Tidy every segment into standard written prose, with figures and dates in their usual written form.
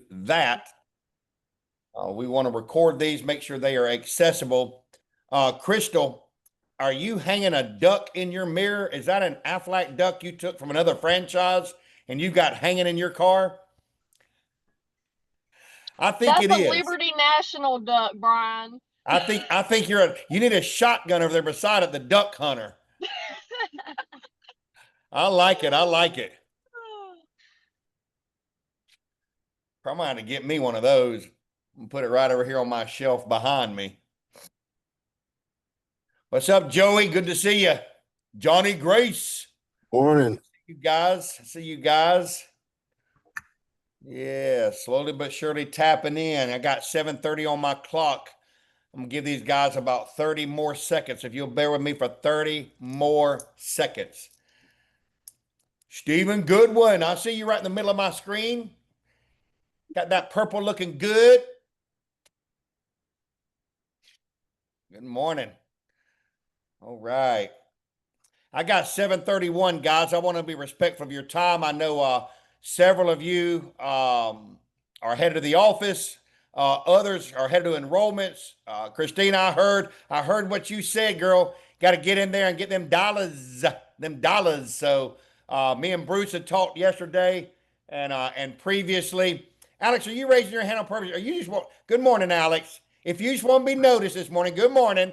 that. We want to record these, make sure they are accessible. Crystal, are you hanging a duck in your mirror? Is that an Aflac duck you took from another franchise and you got hanging in your car? I think That's it a is. Liberty National duck, Brian. I think you need a shotgun over there beside it, the duck hunter. I like it. I like it. Probably have to get me one of those and put it right over here on my shelf behind me. What's up, Joey? Good to see you. Johnny Grace. Morning. You guys. See you guys. Yeah, slowly but surely tapping in. I got 7:30 on my clock. I'm gonna give these guys about 30 more seconds. If you'll bear with me for 30 more seconds. Stephen Goodwin, I see you right in the middle of my screen. Got that purple looking good. Good morning. All right. I got 7:31, guys. I want to be respectful of your time. I know several of you are headed to the office. Others are headed to enrollments. Christina, I heard what you said, girl. Got to get in there and get them dollars, So me and Bruce had talked yesterday and previously. Alex, are you raising your hand on purpose? Are you just want? Good morning, Alex. If you just want to be noticed this morning, good morning.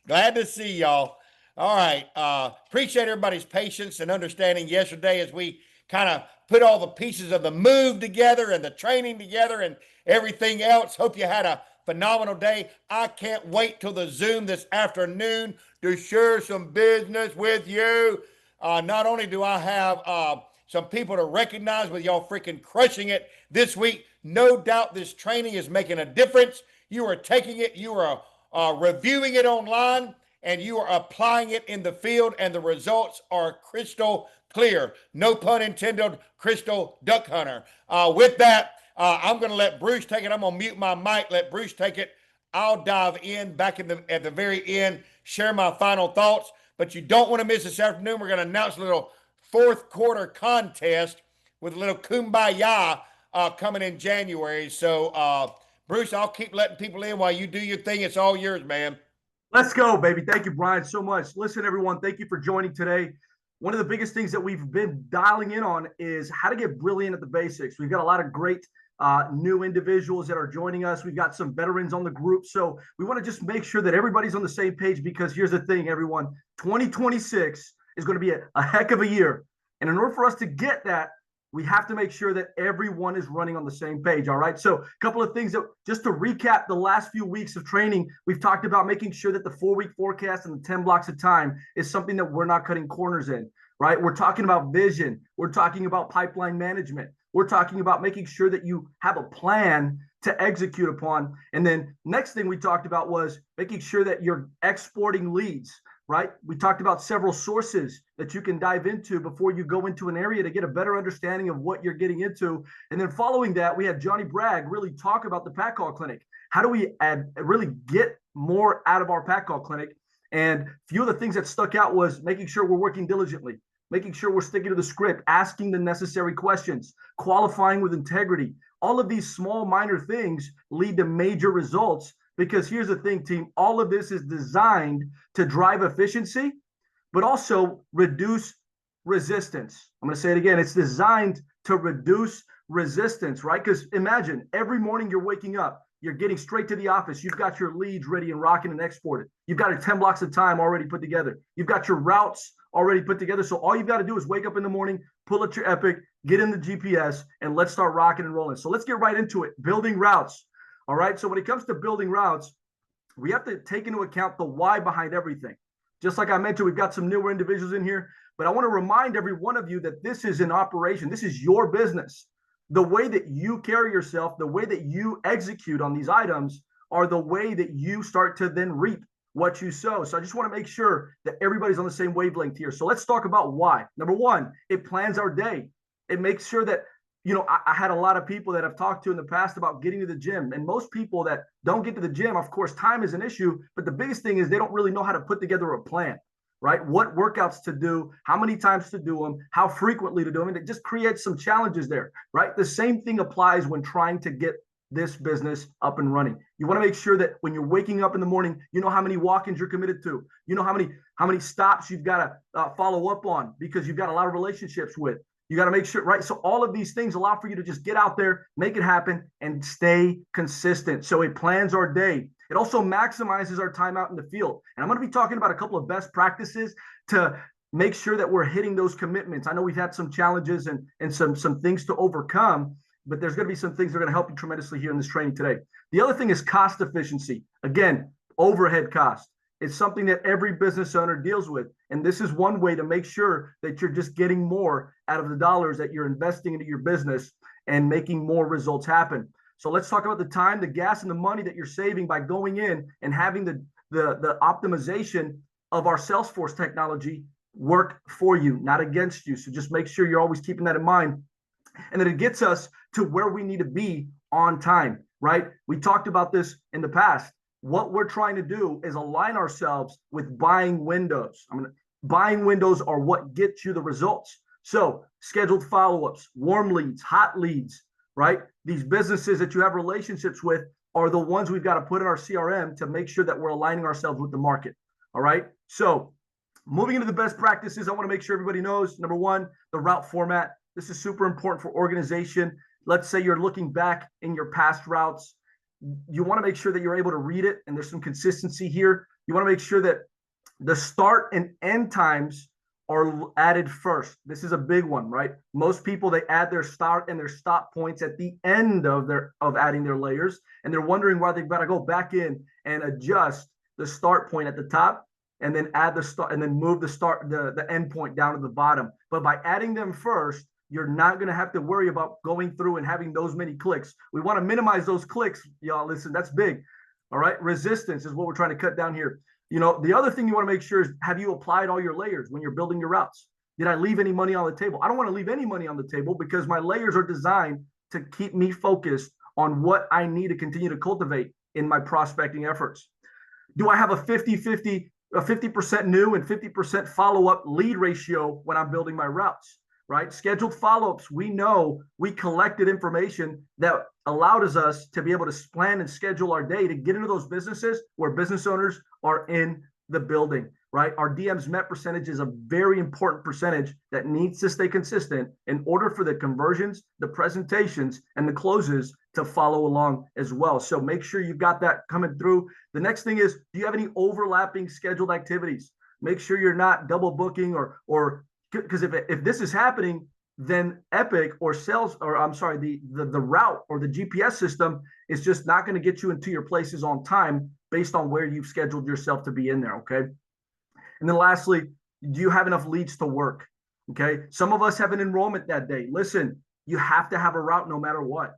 Glad to see y'all. All right. Appreciate everybody's patience and understanding yesterday as we kind of put all the pieces of the move together and the training together and everything else. Hope you had a phenomenal day. I can't wait till the Zoom this afternoon to share some business with you. Not only do I have some people to recognize with y'all freaking crushing it this week, no doubt this training is making a difference. You are taking it, you are reviewing it online, and you are applying it in the field, and the results are crystal clear. No pun intended, Crystal Duck Hunter. With that, I'm going to let Bruce take it. I'm going to mute my mic, let Bruce take it. I'll dive in back at the very end, share my final thoughts. But you don't want to miss this afternoon. We're going to announce a little fourth quarter contest with a little kumbaya coming in January. So, Bruce, I'll keep letting people in while you do your thing. It's all yours, man. Let's go, baby. Thank you, Brian, so much. Listen, everyone, thank you for joining today. One of the biggest things that we've been dialing in on is how to get brilliant at the basics. We've got a lot of great new individuals that are joining us. We've got some veterans on the group. So we want to just make sure that everybody's on the same page, because here's the thing, everyone. 2026 is going to be a heck of a year. And in order for us to get that, we have to make sure that everyone is running on the same page. All right. So a couple of things that just to recap the last few weeks of training, we've talked about making sure that the 4-week forecast and the 10 blocks of time is something that we're not cutting corners in, right? We're talking about vision. We're talking about pipeline management. We're talking about making sure that you have a plan to execute upon. And then next thing we talked about was making sure that you're exporting leads, right? We talked about several sources that you can dive into before you go into an area to get a better understanding of what you're getting into. And then following that, we had Johnny Bragg really talk about the Pack Call Clinic. How do we really get more out of our Pack Call Clinic? And a few of the things that stuck out was making sure we're working diligently, making sure we're sticking to the script, asking the necessary questions, qualifying with integrity. All of these small, minor things lead to major results. Because here's the thing, team, all of this is designed to drive efficiency, but also reduce resistance. I'm going to say it again. It's designed to reduce resistance, right? Because imagine every morning you're waking up, you're getting straight to the office. You've got your leads ready and rocking and exported. You've got your 10 blocks of time already put together. You've got your routes already put together. So all you've got to do is wake up in the morning, pull up your Epic, get in the GPS, and let's start rocking and rolling. So let's get right into it. Building routes. All right. So when it comes to building routes, we have to take into account the why behind everything. Just like I mentioned, we've got some newer individuals in here, but I want to remind every one of you that this is an operation. This is your business. The way that you carry yourself, the way that you execute on these items are the way that you start to then reap what you sow. So I just want to make sure that everybody's on the same wavelength here. So let's talk about why. Number one, it plans our day. It makes sure that I had a lot of people that I've talked to in the past about getting to the gym. And most people that don't get to the gym, of course, time is an issue. But the biggest thing is they don't really know how to put together a plan, right? What workouts to do, how many times to do them, how frequently to do them. And it just creates some challenges there, right? The same thing applies when trying to get this business up and running. You want to make sure that when you're waking up in the morning, you know how many walk-ins you're committed to. You know how many stops you've got to follow up on because you've got a lot of relationships with. You got to make sure, right? So all of these things allow for you to just get out there, make it happen, and stay consistent. So it plans our day. It also maximizes our time out in the field. And I'm going to be talking about a couple of best practices to make sure that we're hitting those commitments. I know we've had some challenges and some things to overcome, but there's going to be some things that are going to help you tremendously here in this training today. The other thing is cost efficiency. Again, overhead cost. It's something that every business owner deals with. And this is one way to make sure that you're just getting more out of the dollars that you're investing into your business and making more results happen. So let's talk about the time, the gas, and the money that you're saving by going in and having the optimization of our Salesforce technology work for you, not against you. So just make sure you're always keeping that in mind. And then it gets us to where we need to be on time, right? We talked about this in the past. What we're trying to do is align ourselves with buying windows. Buying windows are what gets you the results. So scheduled follow-ups, warm leads, hot leads, right? These businesses that you have relationships with are the ones we've got to put in our CRM to make sure that we're aligning ourselves with the market. All right. So moving into the best practices, I want to make sure everybody knows, number one, the route format. This is super important for organization. Let's say you're looking back in your past routes. You want to make sure that you're able to read it and there's some consistency here. You want to make sure that the start and end times are added first. This is a big one, right? Most people, they add their start and their stop points at the end of adding their layers, and they're wondering why they've got to go back in and adjust the start point at the top and then add the start and then move the end point down to the bottom. But by adding them first, you're not going to have to worry about going through and having those many clicks. We want to minimize those clicks, y'all. Listen, that's big. All right. Resistance is what we're trying to cut down here. You know, the other thing you want to make sure is, have you applied all your layers when you're building your routes? Did I leave any money on the table? I don't want to leave any money on the table because my layers are designed to keep me focused on what I need to continue to cultivate in my prospecting efforts. Do I have a 50% new and 50% follow-up lead ratio when I'm building my routes? Right? Scheduled follow-ups. We know we collected information that allowed us to be able to plan and schedule our day to get into those businesses where business owners are in the building, right? Our DMs met percentage is a very important percentage that needs to stay consistent in order for the conversions, the presentations, and the closes to follow along as well. So make sure you've got that coming through. The next thing is, do you have any overlapping scheduled activities? Make sure you're not double booking or because if this is happening, then Epic or the route or the GPS system is just not going to get you into your places on time based on where you've scheduled yourself to be in there. Okay. And then lastly, do you have enough leads to work? Okay. Some of us have an enrollment that day. Listen, you have to have a route no matter what,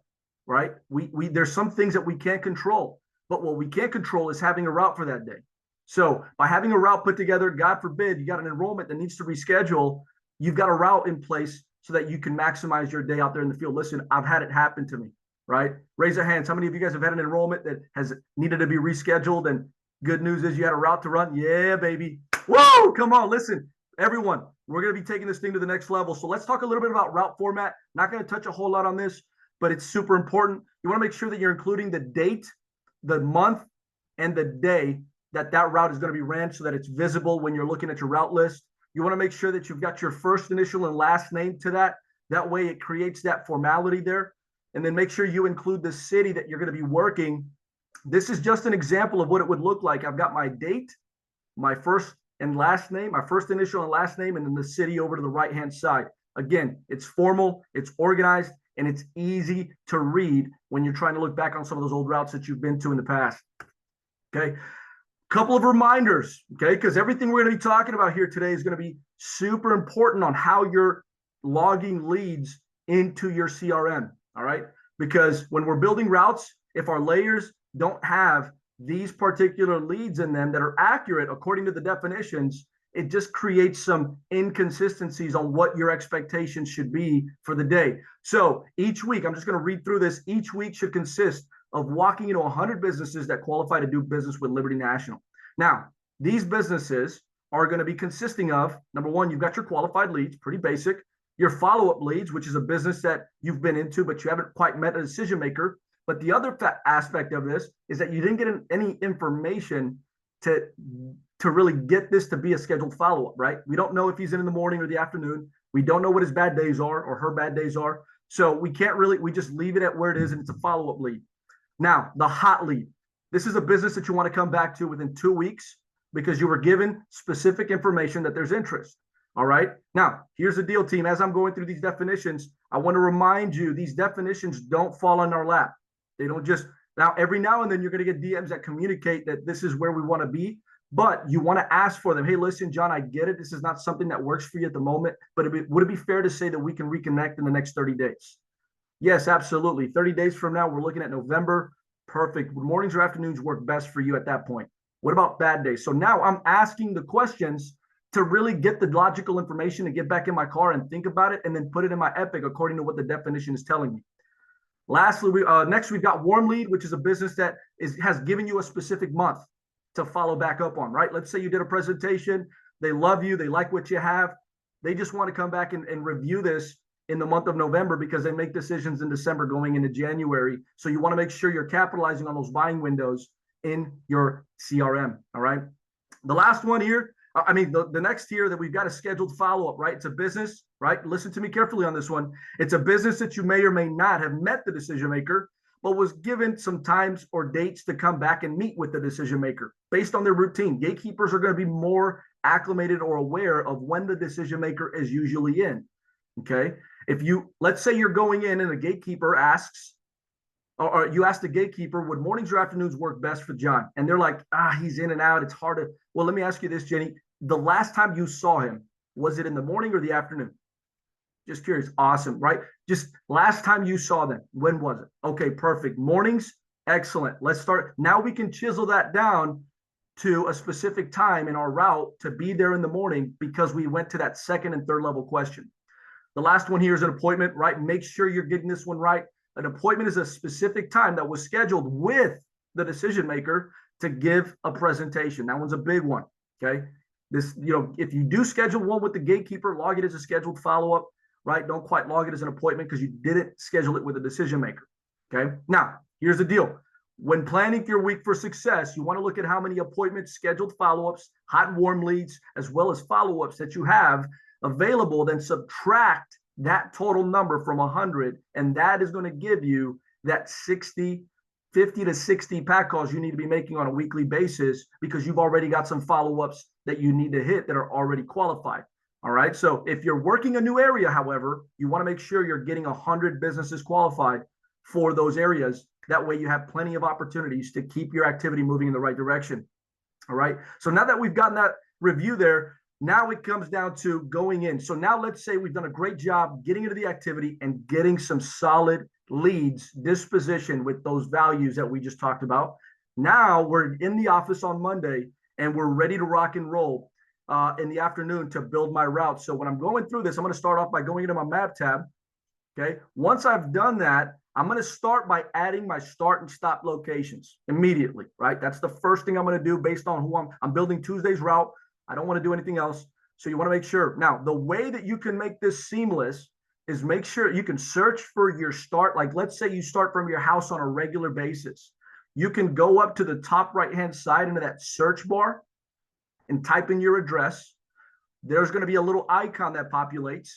right? There's some things that we can't control, but what we can't control is having a route for that day. So by having a route put together, God forbid, you got an enrollment that needs to reschedule, you've got a route in place so that you can maximize your day out there in the field. Listen, I've had it happen to me, right? Raise your hands. How many of you guys have had an enrollment that has needed to be rescheduled? And good news is you had a route to run. Yeah, baby. Whoa, come on. Listen, everyone, we're going to be taking this thing to the next level. So let's talk a little bit about route format. Not going to touch a whole lot on this, but it's super important. You want to make sure that you're including the date, the month, and the day that route is going to be ran so that it's visible when you're looking at your route list. You want to make sure that you've got your first initial and last name to that. That way it creates that formality there. And then make sure you include the city that you're going to be working. This is just an example of what it would look like. I've got my date, my first and last name, my first initial and last name, and then the city over to the right-hand side. Again, it's formal, it's organized, and it's easy to read when you're trying to look back on some of those old routes that you've been to in the past. Okay. Couple of reminders, okay, because everything we're going to be talking about here today is going to be super important on how you're logging leads into your CRM, all right? Because when we're building routes, if our layers don't have these particular leads in them that are accurate according to the definitions, it just creates some inconsistencies on what your expectations should be for the day. So each week, I'm just going to read through this. Each week should consist of walking into 100 businesses that qualify to do business with Liberty National. Now, these businesses are going to be consisting of, number one, you've got your qualified leads, pretty basic. Your follow-up leads, which is a business that you've been into, but you haven't quite met a decision maker. But the other aspect of this is that you didn't get any information to really get this to be a scheduled follow-up, right? We don't know if he's in the morning or the afternoon. We don't know what his bad days are or her bad days are. So we can't really, we just leave it at where it is, and it's a follow-up lead. Now, the hot lead. This is a business that you want to come back to within 2 weeks because you were given specific information that there's interest. All right. Now, here's the deal, team. As I'm going through these definitions, I want to remind you these definitions don't fall on our lap. They don't just, now, every now and then you're going to get DMs that communicate that this is where we want to be, but you want to ask for them. Hey, listen, John, I get it. This is not something that works for you at the moment, but would it be fair to say that we can reconnect in the next 30 days? Yes, absolutely. 30 days from now, we're looking at November. Perfect. Mornings or afternoons work best for you at that point. What about bad days? So now I'm asking the questions to really get the logical information and get back in my car and think about it and then put it in my Epic according to what the definition is telling me. Lastly, next we've got warm lead, which is a business that has given you a specific month to follow back up on, right? Let's say you did a presentation, they love you, they like what you have. They just want to come back and review this in the month of November because they make decisions in December going into January. So you want to make sure you're capitalizing on those buying windows in your CRM, all right? The last one here, the next here that we've got a scheduled follow-up, right? It's a business, right? Listen to me carefully on this one. It's a business that you may or may not have met the decision maker, but was given some times or dates to come back and meet with the decision maker based on their routine. Gatekeepers are going to be more acclimated or aware of when the decision maker is usually in, okay? Let's say you're going in and a gatekeeper asks, or you ask the gatekeeper, would mornings or afternoons work best for John? And they're like, he's in and out. It's hard to, well, let me ask you this, Jenny. The last time you saw him, was it in the morning or the afternoon? Just curious. Awesome, right? Just last time you saw them, when was it? Okay, perfect. Mornings, excellent. Let's start. Now we can chisel that down to a specific time in our route to be there in the morning because we went to that second and third level question. The last one here is an appointment, right? Make sure you're getting this one right. An appointment is a specific time that was scheduled with the decision maker to give a presentation. That one's a big one, okay? This, if you do schedule one with the gatekeeper, log it as a scheduled follow-up, right? Don't quite log it as an appointment because you didn't schedule it with a decision maker, okay? Now, here's the deal. When planning your week for success, you want to look at how many appointments, scheduled follow-ups, hot and warm leads, as well as follow-ups that you have available, then subtract that total number from 100, and that is going to give you that 50 to 60 pack calls you need to be making on a weekly basis because you've already got some follow-ups that you need to hit that are already qualified. All right. So if you're working a new area, however, you want to make sure you're getting 100 businesses qualified for those areas. That way you have plenty of opportunities to keep your activity moving in the right direction. All right. So now that we've gotten that review there, now it comes down to going in. So now let's say we've done a great job getting into the activity and getting some solid leads disposition with those values that we just talked about. Now we're in the office on Monday and we're ready to rock and roll in the afternoon to build my route. So when I'm going through this, I'm going to start off by going into my map tab. Okay. Once I've done that, I'm going to start by adding my start and stop locations immediately, right? That's the first thing I'm going to do based on who I'm building Tuesday's route. I don't want to do anything else. So you want to make sure. Now, the way that you can make this seamless is make sure you can search for your start. Like, let's say you start from your house on a regular basis. You can go up to the top right-hand side into that search bar and type in your address. There's going to be a little icon that populates.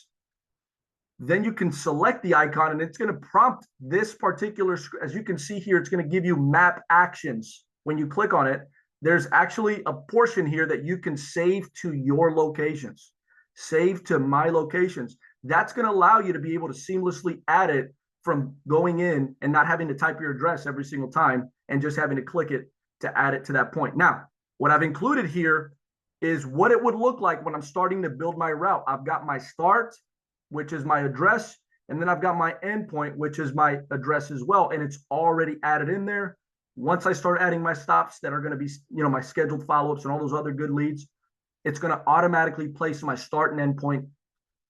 Then you can select the icon and it's going to prompt this particular, as you can see here, it's going to give you map actions. When you click on it, there's actually a portion here that you can save to your locations, save to my locations. That's going to allow you to be able to seamlessly add it from going in and not having to type your address every single time and just having to click it to add it to that point. Now, what I've included here is what it would look like when I'm starting to build my route. I've got my start, which is my address, and then I've got my endpoint, which is my address as well, and it's already added in there. Once I start adding my stops that are going to be, my scheduled follow-ups and all those other good leads, it's going to automatically place my start and endpoint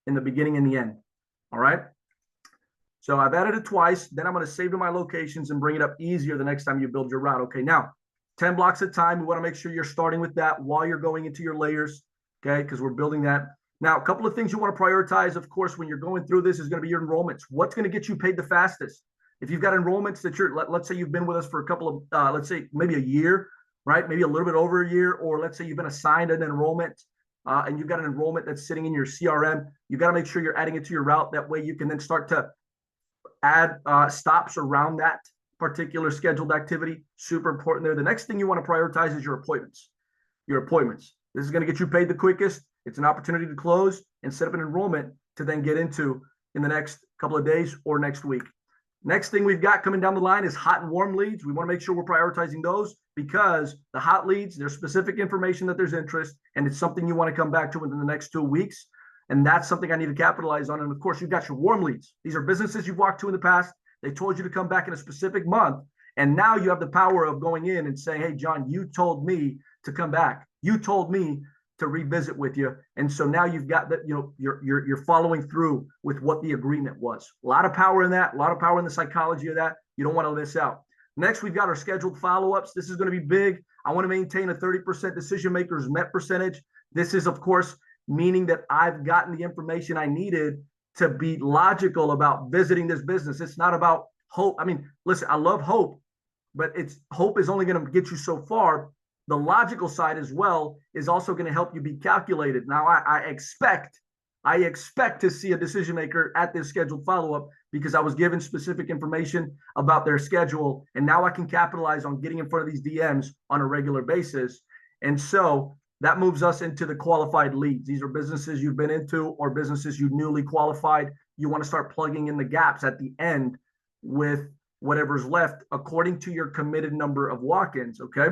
in the beginning and the end. All right. So I've added it twice. Then I'm going to save to my locations and bring it up easier the next time you build your route. Okay. Now, 10 blocks at a time. We want to make sure you're starting with that while you're going into your layers. okay? Because we're building that. Now, a couple of things you want to prioritize, of course, when you're going through this is going to be your enrollments. What's going to get you paid the fastest? If you've got enrollments that let's say you've been with us for a couple of, let's say maybe a year, right? Maybe a little bit over a year, or let's say you've been assigned an enrollment and you've got an enrollment that's sitting in your CRM. You got to make sure you're adding it to your route. That way you can then start to add stops around that particular scheduled activity. Super important there. The next thing you want to prioritize is your appointments. Your appointments. This is going to get you paid the quickest. It's an opportunity to close and set up an enrollment to then get into in the next couple of days or next week. Next thing we've got coming down the line is hot and warm leads. We want to make sure we're prioritizing those because the hot leads, there's specific information that there's interest, and it's something you want to come back to within the next 2 weeks. And that's something I need to capitalize on. And of course, you've got your warm leads. These are businesses you've walked to in the past. They told you to come back in a specific month. And now you have the power of going in and saying, hey, John, you told me to come back. You told me to revisit with you. And so now you've got that, you're following through with what the agreement was. A lot of power in that, a lot of power in the psychology of that. You don't want to miss out. Next, we've got our scheduled follow-ups. This is going to be big. I want to maintain a 30% decision makers met percentage. This is, of course, meaning that I've gotten the information I needed to be logical about visiting this business. It's not about hope. I mean, listen, I love hope, but hope is only going to get you so far. The logical side as well is also going to help you be calculated. Now, I expect to see a decision maker at this scheduled follow-up because I was given specific information about their schedule, and now I can capitalize on getting in front of these DMs on a regular basis. And so that moves us into the qualified leads. These are businesses you've been into or businesses you newly qualified. You want to start plugging in the gaps at the end with whatever's left according to your committed number of walk-ins, okay?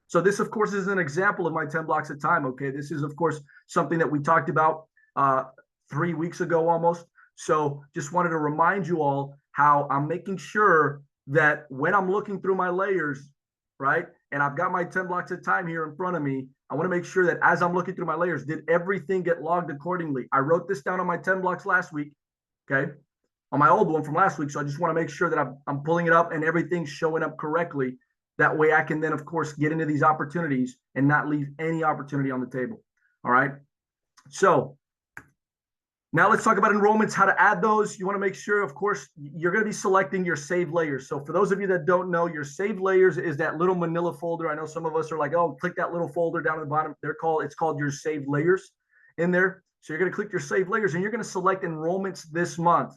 So this, of course, is an example of my 10 blocks of time, okay? This is, of course, something that we talked about 3 weeks ago almost. So just wanted to remind you all how I'm making sure that when I'm looking through my layers, right, and I've got my 10 blocks of time here in front of me, I want to make sure that as I'm looking through my layers, did everything get logged accordingly? I wrote this down on my 10 blocks last week, okay, on my old one from last week. So I just want to make sure that I'm pulling it up and everything's showing up correctly. That way I can then, of course, get into these opportunities and not leave any opportunity on the table. All right. So now let's talk about enrollments, how to add those. You want to make sure, of course, you're going to be selecting your saved layers. So for those of you that don't know, your saved layers is that little manila folder. I know some of us are like, oh, click that little folder down at the bottom. It's called your saved layers in there. So you're going to click your saved layers and you're going to select enrollments this month.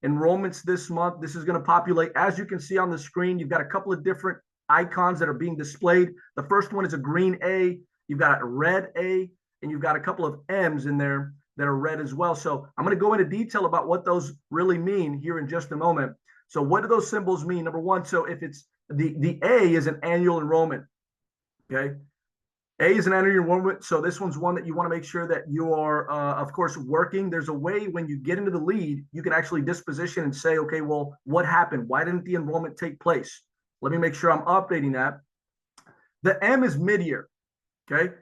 Enrollments this month. This is going to populate. As you can see on the screen, you've got a couple of different icons that are being displayed. The first one is a green A, you've got a red A, and you've got a couple of M's in there that are red as well. So I'm going to go into detail about what those really mean here in just a moment. So what do those symbols mean? Number one, so if it's the A is an annual enrollment, okay? A is an annual enrollment. So this one's one that you want to make sure that you are, of course, working. There's a way when you get into the lead, you can actually disposition and say, okay, well, what happened? Why didn't the enrollment take place? Let me make sure I'm updating that. The M is mid-year, okay?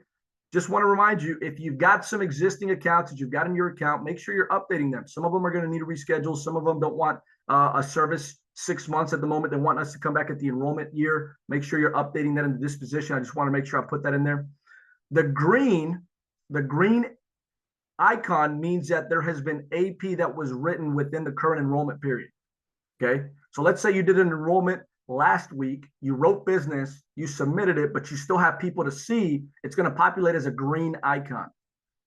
Just want to remind you, if you've got some existing accounts that you've got in your account, make sure you're updating them. Some of them are going to need to reschedule. Some of them don't want a service 6 months at the moment. They want us to come back at the enrollment year. Make sure you're updating that in the disposition. I just want to make sure I put that in there. The green icon means that there has been AP that was written within the current enrollment period, okay? So let's say you did an enrollment last week, you wrote business, you submitted it, but you still have people to see. It's going to populate as a green icon,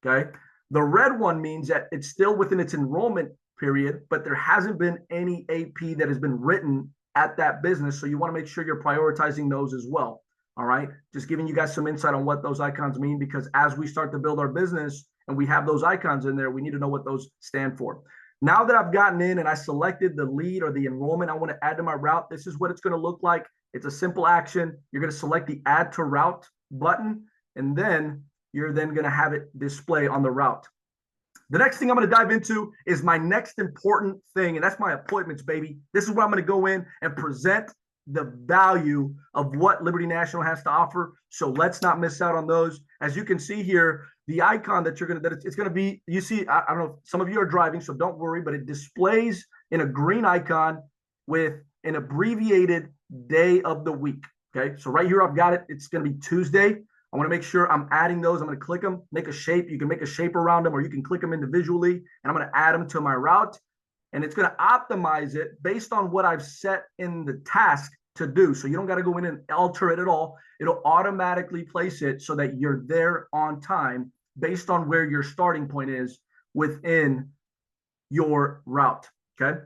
okay? The red one means that it's still within its enrollment period, but there hasn't been any AP that has been written at that business. So you want to make sure you're prioritizing those as well, all right? Just giving you guys some insight on what those icons mean, because as we start to build our business and we have those icons in there, we need to know what those stand for. Now that I've gotten in and I selected the lead or the enrollment I want to add to my route, this is what it's going to look like. It's a simple action. You're going to select the add to route button, and then you're then going to have it display on the route. The next thing I'm going to dive into is my next important thing, and that's my appointments, baby. This is where I'm going to go in and present the value of what Liberty National has to offer. So let's not miss out on those. As you can see here, the icon that it's going to be, you see, I don't know, some of you are driving, so don't worry, but it displays in a green icon with an abbreviated day of the week. Okay. So right here, I've got it. It's going to be Tuesday. I want to make sure I'm adding those. I'm going to click them, make a shape. You can make a shape around them, or you can click them individually, and I'm going to add them to my route. And it's going to optimize it based on what I've set in the task to do. So you don't got to go in and alter it at all. It'll automatically place it so that you're there on time based on where your starting point is within your route. Okay.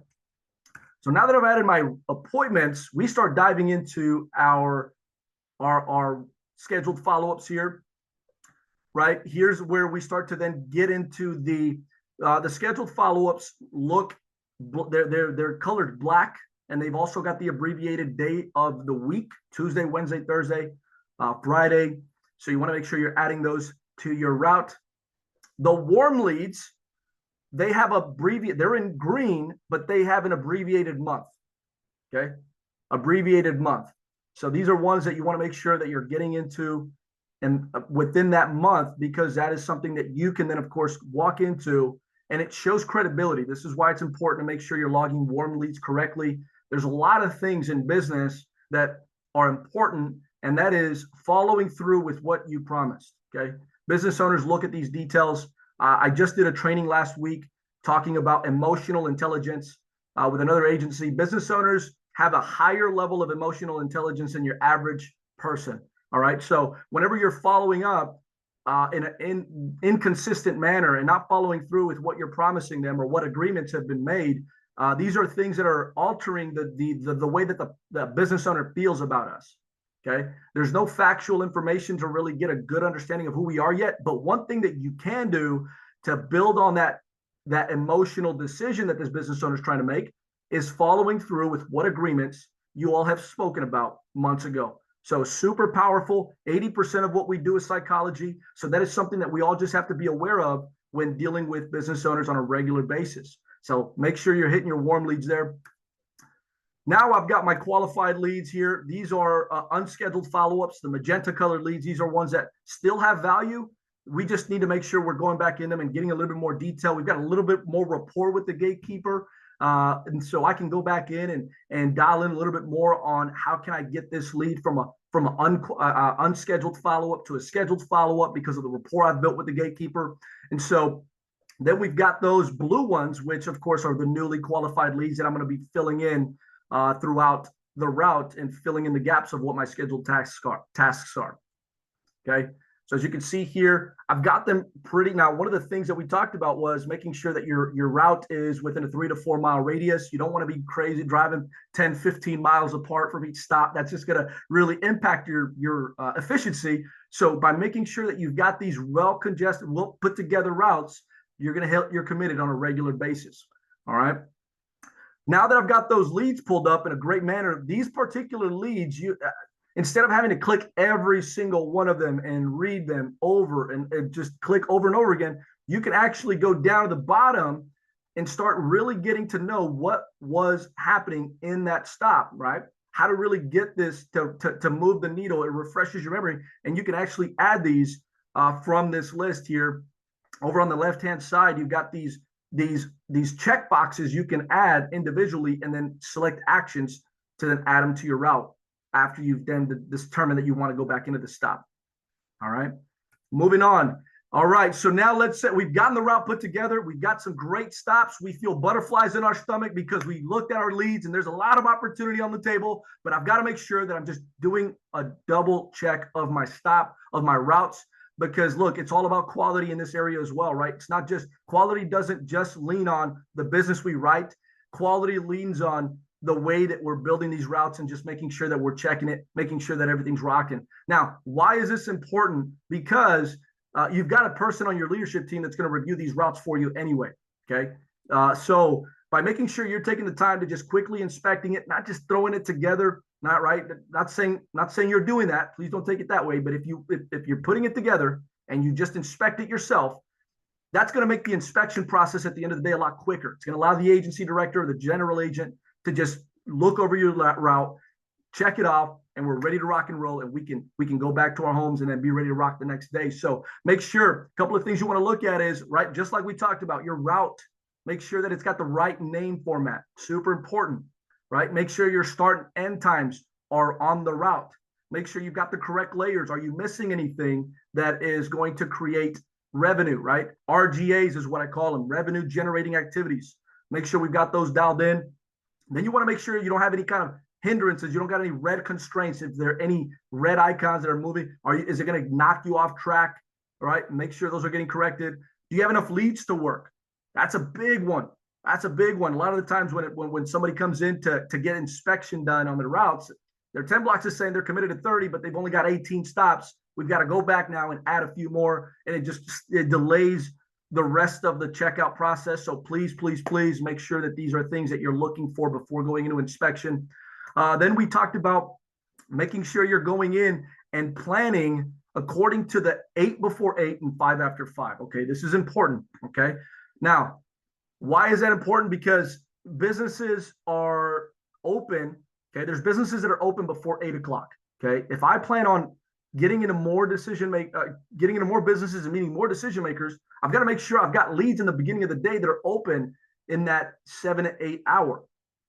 So now that I've added my appointments, we start diving into our scheduled follow-ups here. Right. Here's where we start to then get into the scheduled follow-ups. Look, they're colored black, and they've also got the abbreviated day of the week: Tuesday, Wednesday, Thursday, Friday. So you want to make sure you're adding those to your route. The warm leads, they have they're in green, but they have an abbreviated month. Okay, abbreviated month. So these are ones that you want to make sure that you're getting into and within that month, because that is something that you can then, of course, walk into, and it shows credibility. This is why it's important to make sure you're logging warm leads correctly. There's a lot of things in business that are important, and that is following through with what you promised. Okay, business owners look at these details. I just did a training last week talking about emotional intelligence with another agency. Business owners have a higher level of emotional intelligence than your average person. All right. So whenever you're following up in an inconsistent manner and not following through with what you're promising them or what agreements have been made, these are things that are altering the way that the business owner feels about us. Okay. There's no factual information to really get a good understanding of who we are yet. But one thing that you can do to build on that emotional decision that this business owner is trying to make is following through with what agreements you all have spoken about months ago. So super powerful. 80% of what we do is psychology. So that is something that we all just have to be aware of when dealing with business owners on a regular basis. So make sure you're hitting your warm leads there. Now I've got my qualified leads here. These are unscheduled follow-ups, the magenta colored leads. These are ones that still have value. We just need to make sure we're going back in them and getting a little bit more detail. We've got a little bit more rapport with the gatekeeper. And so I can go back in and dial in a little bit more on how can I get this lead from an unscheduled follow-up to a scheduled follow-up because of the rapport I've built with the gatekeeper. And so then we've got those blue ones, which of course are the newly qualified leads that I'm going to be filling in throughout the route and filling in the gaps of what my scheduled tasks are. Okay. So as you can see here, I've got them pretty. Now, one of the things that we talked about was making sure that your route is within a 3 to 4 mile radius. You don't want to be crazy driving 10, 15 miles apart from each stop. That's just going to really impact your efficiency. So by making sure that you've got these well congested, well put together routes, you're committed on a regular basis. All right. Now that I've got those leads pulled up in a great manner, these particular leads, instead of having to click every single one of them and read them over and just click over and over again, you can actually go down to the bottom and start really getting to know what was happening in that stop, right? How to really get this to move the needle. It refreshes your memory, and you can actually add these from this list here. Over on the left-hand side, you've got these check boxes you can add individually and then select actions to then add them to your route after you've then determined that you want to go back into the stop. All right, moving on. All right, so now let's say we've gotten the route put together. We've got some great stops. We feel butterflies in our stomach because we looked at our leads and there's a lot of opportunity on the table, but I've got to make sure that I'm just doing a double check of my stop, of my routes, because look, it's all about quality in this area as well, right? It's not just, quality doesn't just lean on the business we write. Quality leans on the way that we're building these routes and just making sure that we're checking it, making sure that everything's rocking. Now, why is this important? Because you've got a person on your leadership team that's going to review these routes for you anyway. Okay. So by making sure you're taking the time to just quickly inspecting it, not just throwing it together, not saying you're doing that. Please don't take it that way. But if you're putting it together and you just inspect it yourself, that's going to make the inspection process at the end of the day a lot quicker. It's going to allow the agency director or the general agent to just look over your route, check it off, and we're ready to rock and roll, and we can go back to our homes and then be ready to rock the next day. So make sure, a couple of things you want to look at is, right, just like we talked about, your route, make sure that it's got the right name format. Super important, right? Make sure your start and end times are on the route. Make sure you've got the correct layers. Are you missing anything that is going to create revenue, right? RGAs is what I call them, revenue generating activities. Make sure we've got those dialed in. Then you want to make sure you don't have any kind of hindrances. You don't got any red constraints. If there are any red icons that are moving, is it going to knock you off track? All right. Make sure those are getting corrected. Do you have enough leads to work? That's a big one. That's a big one. A lot of the times when somebody comes in to get inspection done on their routes, their 10 blocks is saying they're committed to 30, but they've only got 18 stops. We've got to go back now and add a few more, and it delays the rest of the checkout process. So please, please, please make sure that these are things that you're looking for before going into inspection. Then we talked about making sure you're going in and planning according to the 8 before 8 and 5 after 5. Okay, this is important. Okay, now why is that important? Because businesses are open. Okay, there's businesses that are open before 8 o'clock. Okay, if I plan on getting into more getting into more businesses and meeting more decision makers, I've got to make sure I've got leads in the beginning of the day that are open in that 7 to 8 hour.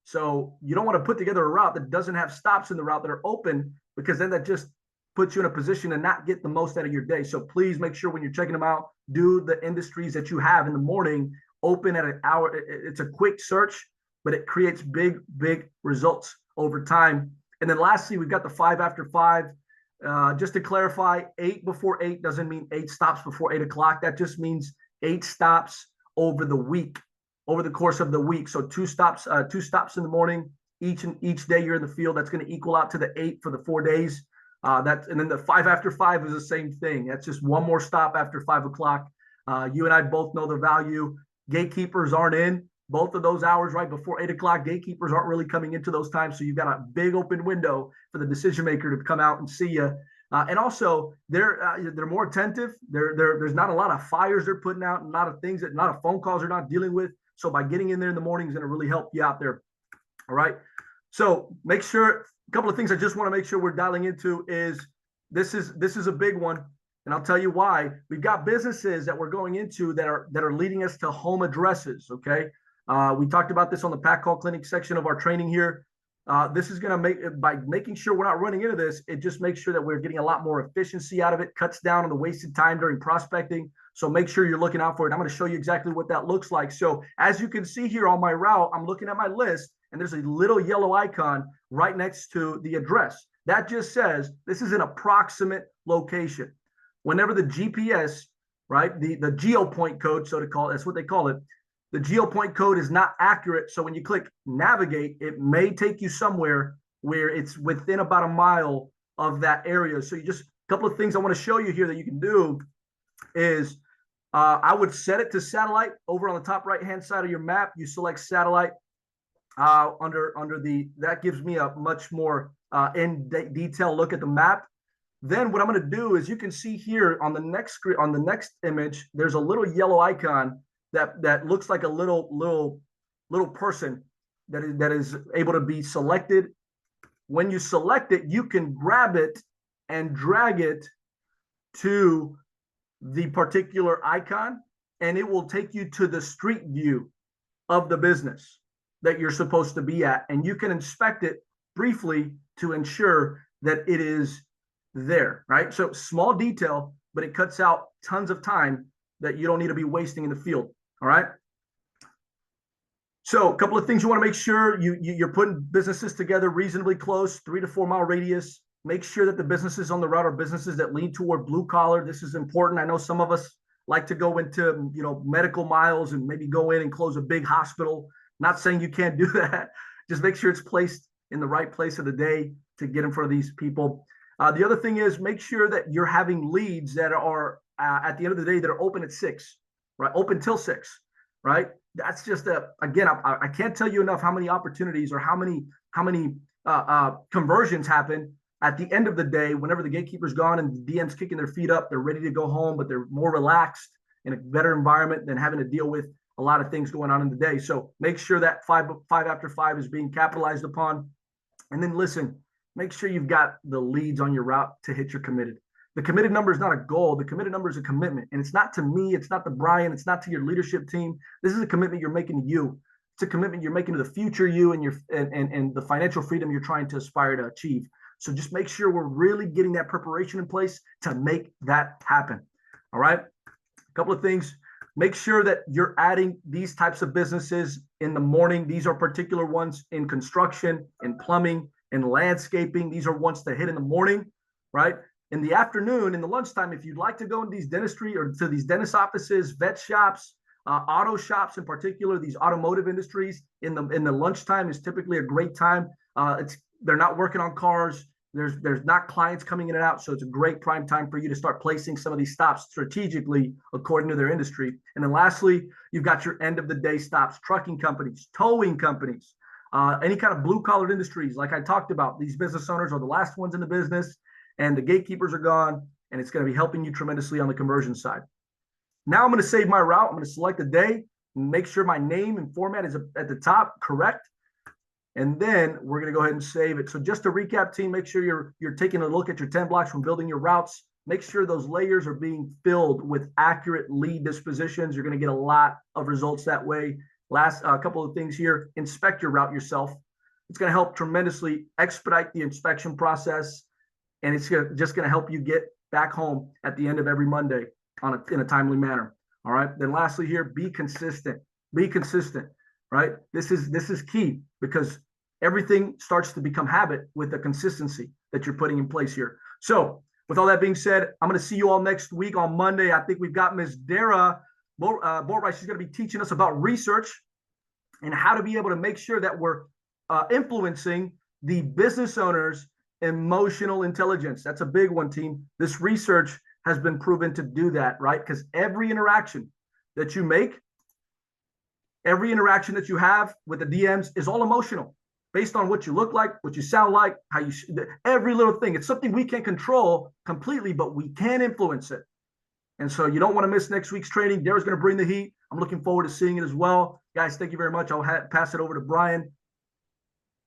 So you don't want to put together a route that doesn't have stops in the route that are open, because then that just puts you in a position to not get the most out of your day. So please make sure when you're checking them out, do the industries that you have in the morning open at an hour. It's a quick search, but it creates big, big results over time. And then lastly, we've got the 5 after 5. Just to clarify, 8 before 8 doesn't mean 8 stops before 8 o'clock. That just means 8 stops over the week, over the course of the week. So 2 stops in the morning, each day you're in the field. That's going to equal out to the 8 for the 4 days. And then the 5 after 5 is the same thing. That's just one more stop after 5 o'clock. You and I both know the value. Gatekeepers aren't in both of those hours right before 8 o'clock. Gatekeepers aren't really coming into those times. So you've got a big open window for the decision maker to come out and see you. And also they're more attentive. There's not a lot of fires they're putting out, and a lot of things a lot of phone calls they're not dealing with. So by getting in there in the morning is going to really help you out there. All right. So make sure, a couple of things I just want to make sure we're dialing into is this is a big one. And I'll tell you why. We've got businesses that we're going into that are leading us to home addresses. Okay. We talked about this on the Pack Call Clinic section of our training here. This is going to by making sure we're not running into this, it just makes sure that we're getting a lot more efficiency out of it, cuts down on the wasted time during prospecting. So make sure you're looking out for it. I'm going to show you exactly what that looks like. So as you can see here on my route, I'm looking at my list, and there's a little yellow icon right next to the address. That just says this is an approximate location. Whenever the GPS, right, the geopoint code, so to call it, that's what they call it, the geopoint code is not accurate. So when you click navigate, it may take you somewhere where it's within about a mile of that area. So a couple of things I want to show you here that you can do is I would set it to satellite. Over on the top right-hand side of your map, you select satellite. That gives me a much more in detail look at the map. Then what I'm going to do is, you can see here on the next screen, on the next image, there's a little yellow icon that looks like a little person that is able to be selected. When you select it, you can grab it and drag it to the particular icon, and it will take you to the street view of the business that you're supposed to be at, and you can inspect it briefly to ensure that it is there, right? So small detail, but it cuts out tons of time that you don't need to be wasting in the field. All right. So a couple of things you want to make sure you're putting businesses together reasonably close, 3 to 4 mile radius. Make sure that the businesses on the route are businesses that lean toward blue collar. This is important. I know some of us like to go into, medical miles and maybe go in and close a big hospital. Not saying you can't do that. Just make sure it's placed in the right place of the day to get in front of these people. The other thing is, make sure that you're having leads that are at the end of the day that are open at 6, right? Open till 6, right? That's just again, I can't tell you enough how many opportunities or how many conversions happen at the end of the day whenever the gatekeeper's gone and the DM's kicking their feet up. They're ready to go home, but they're more relaxed in a better environment than having to deal with a lot of things going on in the day. So make sure that 5 after 5 is being capitalized upon. And then listen, make sure you've got the leads on your route to hit your committed. The committed number is not a goal. The committed number is a commitment. And it's not to me. It's not to Brian. It's not to your leadership team. This is a commitment you're making to you. It's a commitment you're making to the future you and your and the financial freedom you're trying to aspire to achieve. So just make sure we're really getting that preparation in place to make that happen. All right. A couple of things. Make sure that you're adding these types of businesses in the morning. These are particular ones in construction, in plumbing, in landscaping. These are ones to hit in the morning, right? In the afternoon, in the lunchtime, if you'd like to go into these dentistry or to these dentist offices, vet shops, auto shops in particular, these automotive industries, in the lunchtime is typically a great time. They're not working on cars. There's not clients coming in and out, so it's a great prime time for you to start placing some of these stops strategically according to their industry. And then lastly, you've got your end of the day stops, trucking companies, towing companies, any kind of blue collar industries. Like I talked about, these business owners are the last ones in the business, and the gatekeepers are gone, and it's going to be helping you tremendously on the conversion side. Now I'm going to save my route. I'm going to select a day and make sure my name and format is at the top correct. And then we're going to go ahead and save it. So just to recap, team, make sure you're taking a look at your 10 blocks from building your routes. Make sure those layers are being filled with accurate lead dispositions. You're going to get a lot of results that way. Last couple of things here, inspect your route yourself. It's going to help tremendously expedite the inspection process. And it's just going to help you get back home at the end of every Monday in a timely manner. All right. Then lastly here, be consistent. Be consistent. Right. This is key, because everything starts to become habit with the consistency that you're putting in place here. So with all that being said, I'm going to see you all next week on Monday. I think we've got Ms. Dara Bortright. She's going to be teaching us about research and how to be able to make sure that we're influencing the business owner's emotional intelligence. That's a big one, team. This research has been proven to do that, right? Because every interaction that you make, every interaction that you have with the DMs is all emotional, based on what you look like, what you sound like, how you, every little thing. It's something we can't control completely, but we can influence it. And so you don't want to miss next week's training. Dara's going to bring the heat. I'm looking forward to seeing it as well. Guys, thank you very much. I'll pass it over to Brian.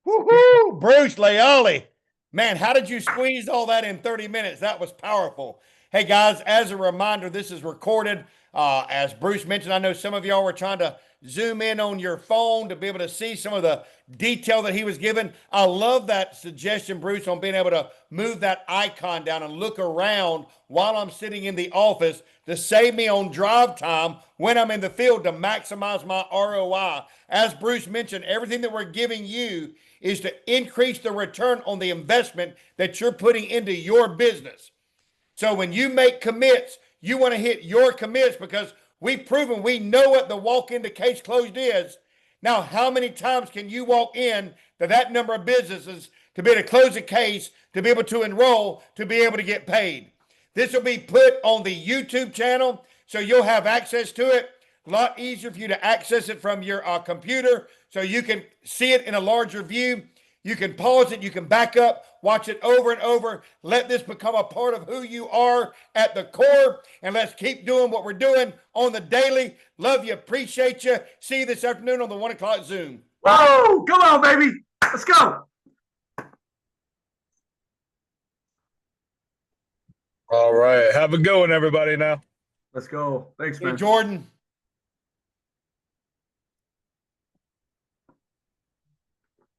Woo-hoo! Bruce Leali. Man, how did you squeeze all that in 30 minutes? That was powerful. Hey, guys, as a reminder, this is recorded. As Bruce mentioned, I know some of y'all were trying to zoom in on your phone to be able to see some of the detail that he was given. I love that suggestion, Bruce, on being able to move that icon down and look around while I'm sitting in the office to save me on drive time when I'm in the field to maximize my ROI. As Bruce mentioned, everything that we're giving you is to increase the return on the investment that you're putting into your business. So when you make commits, you want to hit your commits, because we've proven we know what the walk-in to case closed is. Now, how many times can you walk in to that number of businesses to be able to close a case, to be able to enroll, to be able to get paid? This will be put on the YouTube channel, so you'll have access to it. A lot easier for you to access it from your computer, so you can see it in a larger view. You can pause it, you can back up, watch it over and over. Let this become a part of who you are at the core, and let's keep doing what we're doing on the daily. Love you, appreciate you. See you this afternoon on the 1 o'clock Zoom. Whoa, come on, baby. Let's go. All right. Have a good one, everybody now. Let's go. Thanks, Hey, man. Jordan.